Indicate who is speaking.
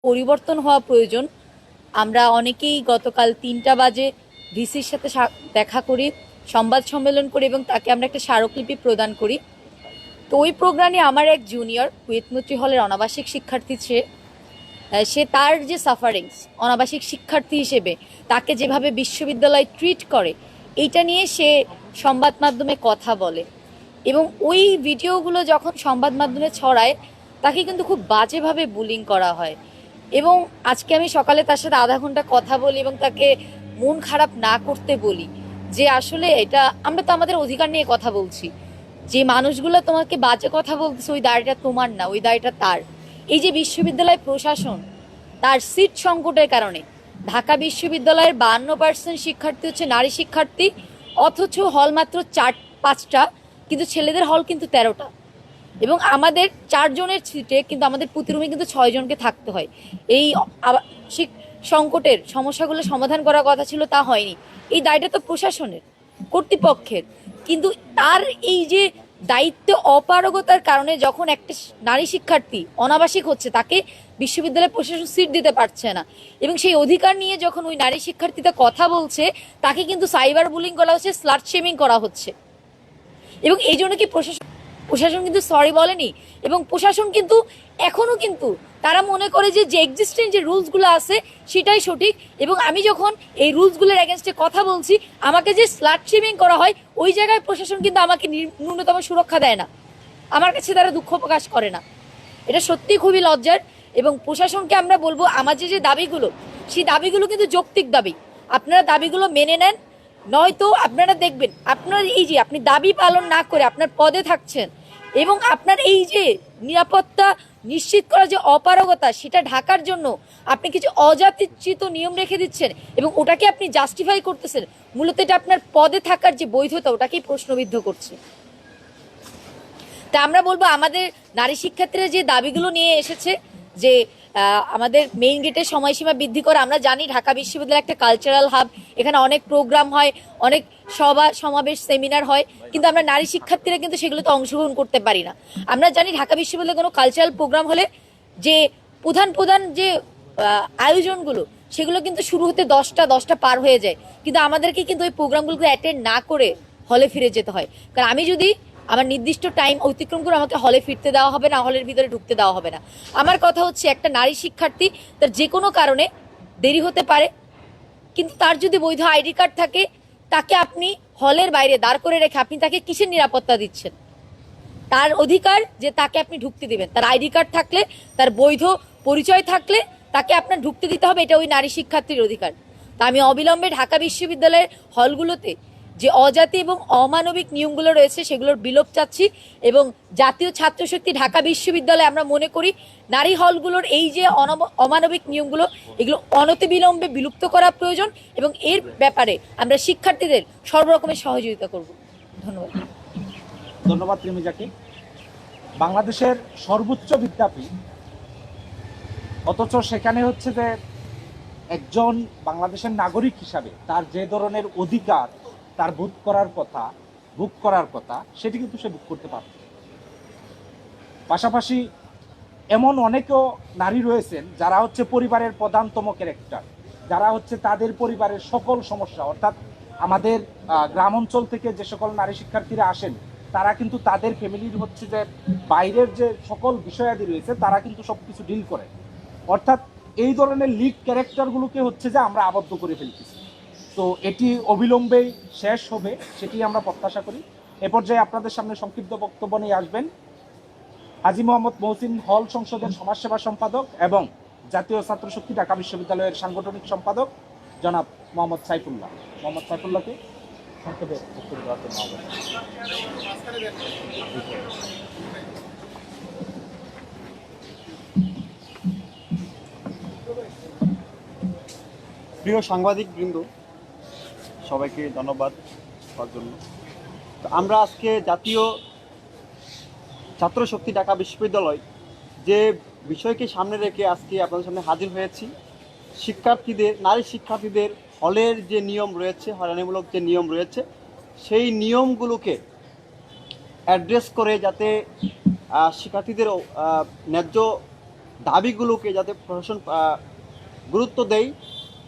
Speaker 1: পরিবর্তন হওয়া প্রয়োজন। আমরা অনেকেই গতকাল ৩টা বাজে ভিসির সাথে দেখা করি, সংবাদ সম্মেলন করি এবং তাকে আমরা একটা স্মারকলিপি প্রদান করি। তো ওই প্রোগ্রামে আমার এক জুনিয়র কুয়েতমৈত্রী হলের অনাবাসিক শিক্ষার্থী, সে তার যে সাফারিংস অনাবাসিক শিক্ষার্থী হিসেবে তাকে যেভাবে বিশ্ববিদ্যালয় ট্রিট করে এইটা নিয়ে সে সংবাদ মাধ্যমে কথা বলে এবং ওই ভিডিওগুলো যখন সংবাদ মাধ্যমে ছড়ায় তাকে কিন্তু খুব বাজেভাবে বুলিং করা হয়। এবং আজকে আমি সকালে তার সাথে আধা ঘন্টা কথা বলি এবং তাকে মন খারাপ না করতে বলি যে আসলে এটা আমরা তো আমাদের অধিকার নিয়ে কথা বলছি, যে মানুষগুলো তোমাকে বাজে কথা বলতেছে ওই দায়টা তোমার না, ওই দায়টা তার। এই যে বিশ্ববিদ্যালয় প্রশাসন তার সিট সংকটের কারণে ঢাকা বিশ্ববিদ্যালয়ের 52% শিক্ষার্থী হচ্ছে নারী শিক্ষার্থী, অথচ হল মাত্র 4-5টা, কিন্তু ছেলেদের হল কিন্তু 13টা এবং আমাদের 4 জনের সিটে কিন্তু আমাদের প্রতি রুমে কিন্তু 6 জনকে থাকতে হয়। এই সংকটের সমস্যাগুলো সমাধান করার কথা ছিল, তা হয়নি। এই দায়টা তো প্রশাসনের, কর্তৃপক্ষের। কিন্তু তার এই যে দায়িত্ব অপারগতার কারণে যখন একটা নারী শিক্ষার্থী অনাবাসিক হচ্ছে তাকে বিশ্ববিদ্যালয়ে প্রশাসন সিট দিতে পারছে না এবং সেই অধিকার নিয়ে যখন ওই নারী শিক্ষার্থীটা কথা বলছে তাকে কিন্তু সাইবার বুলিং করা হচ্ছে, স্লাট শেমিং করা হচ্ছে। এবং এই জন্য কি প্রশাসন কিন্তু সরি বলেনি এবং প্রশাসন কিন্তু এখনো কিন্তু তারা মনে করে যে এক্সিস্টেন্ট যে রুলসগুলো আছে সেটাই সঠিক। এবং আমি যখন এই রুলসগুলোর এগেনস্টে কথা বলছি আমাকে যে স্লাট শেমিং করা হয় ওই জায়গায় প্রশাসন কিন্তু আমাকে ন্যূনতম সুরক্ষা দেয় না, আমার কাছে তারা দুঃখ প্রকাশ করে না। এটা সত্যি খুবই লজ্জার। এবং প্রশাসনকে আমরা বলবো আমাদের যে দাবিগুলো সেই দাবিগুলো কিন্তু যৌক্তিক দাবি, আপনারা দাবিগুলো মেনে নেন, নয়তো আপনারা দেখবেন আপনার এই যে আপনি দাবি পালন না করে আপনার পদে থাকছেন এবং আপনার এই যে নিরাপত্তা নিশ্চিত করা যে অপারগতা সেটা ঢাকার জন্য আপনি কিছু অযাচিত নিয়ম রেখে দিচ্ছেন এবং ওটাকে আপনি জাস্টিফাই করতেছেন, মূলত এটা আপনার পদে থাকার যে বৈধতা ওটাকেই প্রশ্নবিদ্ধ করছে। তা আমরা বলবো আমাদের নারী শিক্ষার্থীরা যে দাবিগুলো নিয়ে এসেছে যে আমাদের মেইন গেটের সময়সীমা বৃদ্ধি করা, আমরা জানি ঢাকা বিশ্ববিদ্যালয় একটা কালচারাল হাব, এখানে অনেক প্রোগ্রাম হয়, অনেক সভা সমাবেশ সেমিনার হয়, কিন্তু আমরা নারী শিক্ষার্থীরা কিন্তু সেগুলোতে অংশগ্রহণ করতে পারি না। আমরা জানি ঢাকা বিশ্ববিদ্যালয়ে কোনো কালচারাল প্রোগ্রাম হলে যে প্রধান যে আয়োজনগুলো সেগুলো কিন্তু শুরু হতে 10টা পার হয়ে যায়, কিন্তু আমাদেরকে কিন্তু ওই প্রোগ্রামগুলোকে অ্যাটেন্ড না করে হলে ফিরে যেতে হয়। কারণ আমি যদি আমার নির্দিষ্ট টাইম অতিক্রম করে আমাকে হলে ফিরতে দেওয়া হবে না, হলের ভিতরে ঢুকতে দেওয়া হবে না। আমার কথা হচ্ছে একটা নারী শিক্ষার্থী তার যে কোনো কারণে দেরি হতে পারে, কিন্তু তার যদি বৈধ আইডি কার্ড থাকে তাকে আপনি হলের বাইরে দাঁড় করে রেখে আপনি তাকে কিসের নিরাপত্তা দিচ্ছেন? তার অধিকার যে তাকে আপনি ঢুকতে দিবেন, তার আইডি কার্ড থাকলে, তার বৈধ পরিচয় থাকলে তাকে আপনার ঢুকতে দিতে হবে, এটা ওই নারী শিক্ষার্থীর অধিকার। তা আমি অবিলম্বে ঢাকা বিশ্ববিদ্যালয়ের হলগুলোতে যে অজাতি এবং অমানবিক নিয়মগুলো রয়েছে সেগুলোর বিলোপ চাচ্ছি এবং জাতীয় ছাত্র শক্তি ঢাকা বিশ্ববিদ্যালয়ে আমরা মনে করি নারী হলগুলোর এই যে অমানবিক নিয়মগুলো এগুলো অনতিবিলম্বে বিলুপ্ত করা প্রয়োজন এবং এর ব্যাপারে আমরা শিক্ষার্থীদের সর্বরকমের সহযোগিতা করব। ধন্যবাদ।
Speaker 2: ধন্যবাদ রিমিজাকে। বাংলাদেশের সর্বোচ্চ বিদ্যাপীঠ, অথচ সেখানে হচ্ছে যে একজন বাংলাদেশের নাগরিক হিসাবে তার যে ধরনের অধিকার তার ভোগ করার কথা সেটি কিন্তু সে ভোগ করতে পারত। পাশাপাশি এমন অনেকেও নারী রয়েছেন যারা হচ্ছে পরিবারের প্রধানতম ক্যারেক্টার, যারা হচ্ছে তাদের পরিবারের সকল সমস্যা, অর্থাৎ আমাদের গ্রাম অঞ্চল থেকে যে সকল নারী শিক্ষার্থীরা আসেন তারা কিন্তু তাদের ফ্যামিলির হচ্ছে যে বাইরের যে সকল বিষয়াদি রয়েছে তারা কিন্তু সবকিছু ডিল করে। অর্থাৎ এই ধরনের লিড ক্যারেক্টারগুলোকে হচ্ছে যে আমরা আবদ্ধ করে ফেলতেছি। তো এটি অবিলম্বে শেষ হবে সেটি আমরা প্রত্যাশা করি। এ পর্যায়ে আপনাদের সামনে সংক্ষিপ্ত বক্তব্য নিয়ে আসবেন হাজী মোহাম্মদ মহসিন, হল সংসদের সমাজসেবা সম্পাদক এবং জাতীয় ছাত্র শক্তি ঢাকা বিশ্ববিদ্যালয়ের সাংগঠনিক সম্পাদক জনাব মোহাম্মদ সাইফুল্লাহ। মোহাম্মদ সাইফুল্লাহকে সংক্ষেপে বক্তব্য দেওয়ার জন্য
Speaker 3: প্রিয় সাংবাদিক বৃন্দ, সবাইকে ধন্যবাদ হওয়ার জন্য। আমরা আজকে জাতীয় ছাত্র শক্তি ঢাকা বিশ্ববিদ্যালয় যে বিষয়কে সামনে রেখে আজকে আপনাদের সামনে হাজির হয়েছি, নারী শিক্ষার্থীদের হলের যে নিয়ম রয়েছে, হয়রানিমূলক যে নিয়ম রয়েছে, সেই নিয়মগুলোকে অ্যাড্রেস করে যাতে শিক্ষার্থীদের ন্যায্য দাবিগুলোকে যাতে প্রশাসন গুরুত্ব দেয়